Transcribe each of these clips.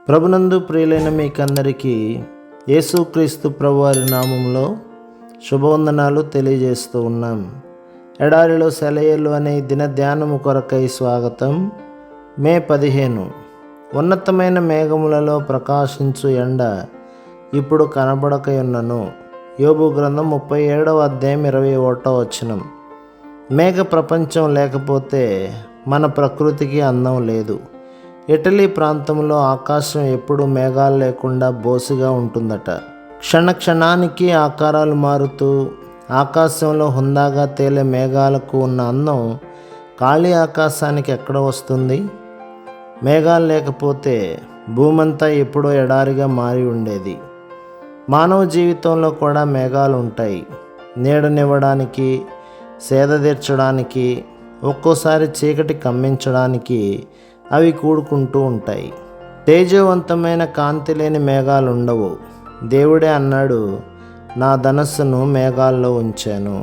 ప్రభునందు ప్రియులైన మీకందరికీ యేసుక్రీస్తు ప్రభువారి నామంలో శుభవందనాలు తెలియజేస్తూ ఉన్నాం. ఎడారిలో సెలయేళ్ళు అనే దిన ధ్యానము కొరకై స్వాగతం. మే 15. ఉన్నతమైన మేఘములలో ప్రకాశించు ఎండ ఇప్పుడు కనబడకయున్నను. యోబు గ్రంథం 37వ అధ్యాయం 21వ వచనం. మేఘ ప్రపంచం లేకపోతే మన ప్రకృతికి అందం లేదు. ఇటలీ ప్రాంతంలో ఆకాశం ఎప్పుడు మేఘాలు లేకుండా బోసిగా ఉంటుందట. క్షణానికి ఆకారాలు మారుతూ ఆకాశంలో హుందాగా తేలే మేఘాలకు ఉన్న అందం ఖాళీ ఆకాశానికి ఎక్కడ వస్తుంది? మేఘాలు లేకపోతే భూమంతా ఎప్పుడో ఎడారిగా మారి ఉండేది. మానవ జీవితంలో కూడా మేఘాలు ఉంటాయి. నీడనివ్వడానికి, సేద తీర్చడానికి, ఒక్కోసారి చీకటి కమ్మించడానికి అవి కూడుకుంటూ ఉంటాయి. తేజవంతమైన కాంతి లేని మేఘాలు ఉండవు. దేవుడే అన్నాడు, నా ధనస్సును మేఘాల్లో ఉంచాను.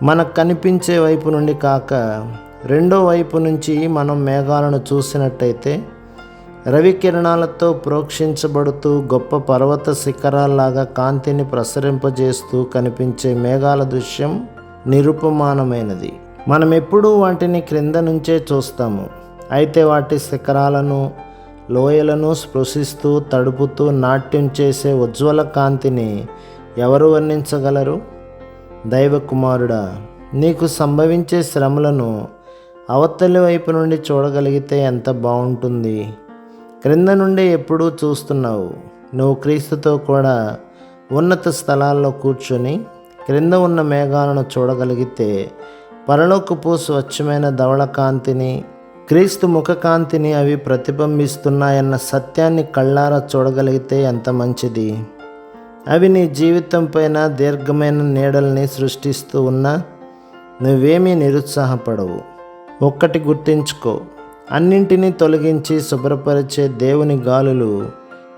మనకు కనిపించే వైపు నుండి కాక రెండో వైపు నుంచి మనం మేఘాలను చూసినట్టయితే రవికిరణాలతో ప్రోక్షించబడుతూ గొప్ప పర్వత శిఖరాల్లాగా కాంతిని ప్రసరింపజేస్తూ కనిపించే మేఘాల దృశ్యం నిరుపమానమైనది. మనం ఎప్పుడూ వాటిని క్రింద నుంచే చూస్తాము. అయితే వాటి శిఖరాలను, లోయలను స్పృశిస్తూ తడుపుతూ నాట్యం చేసే ఉజ్వల కాంతిని ఎవరు వర్ణించగలరు? దైవ కుమారుడా, నీకు సంభవించే శ్రమలను అవతలి వైపు నుండి చూడగలిగితే ఎంత బాగుంటుంది. క్రింద నుండి ఎప్పుడూ చూస్తున్నావు. నువ్వు క్రీస్తుతో కూడా ఉన్నత స్థలాల్లో కూర్చొని క్రింద ఉన్న మేఘాలను చూడగలిగితే పరలోకపు స్వచ్ఛమైన ధవళ కాంతిని, క్రీస్తు ముఖకాంతిని అవి ప్రతిబింబిస్తున్నాయన్న సత్యాన్ని కళ్ళారా చూడగలిగితే ఎంత మంచిది. అవి నీ జీవితం పైన దీర్ఘమైన నీడల్ని సృష్టిస్తూ ఉన్నా నువ్వేమీ నిరుత్సాహపడవు. ఒక్కటి గుర్తించుకో, అన్నింటినీ తొలగించి శుభ్రపరిచే దేవుని గాలులు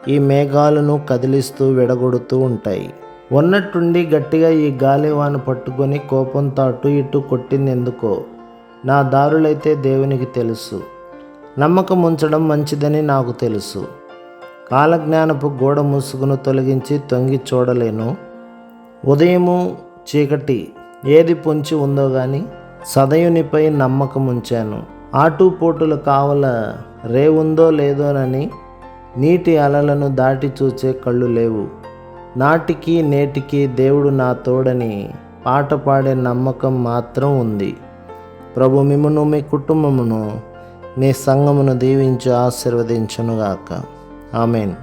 ఈ మేఘాలను కదిలిస్తూ విడగొడుతూ ఉంటాయి. ఉన్నట్టుండి గట్టిగా ఈ గాలివాన పట్టుకొని కోపంతో అటు ఇటు కొట్టింది ఎందుకో నా దారులైతే దేవునికి తెలుసు. నమ్మకం ఉంచడం మంచిదని నాకు తెలుసు. కాలజ్ఞానపు గోడ ముసుగును తొలగించి తొంగి చూడలేను. ఉదయము చీకటి ఏది పొంచి ఉందో గాని సదయునిపై నమ్మకం ఉంచాను. ఆటుపోటుల కావల రేవుందో లేదోనని నీటి అలలను దాటి చూచే కళ్ళు లేవు. నాటికి నేటికి దేవుడు నా తోడని పాట పాడే నమ్మకం మాత్రం ఉంది. ప్రభు మిమ్మును, మీ కుటుంబమును, మీ సంఘమును దీవించి ఆశీర్వదించునుగాక. ఆమేన్.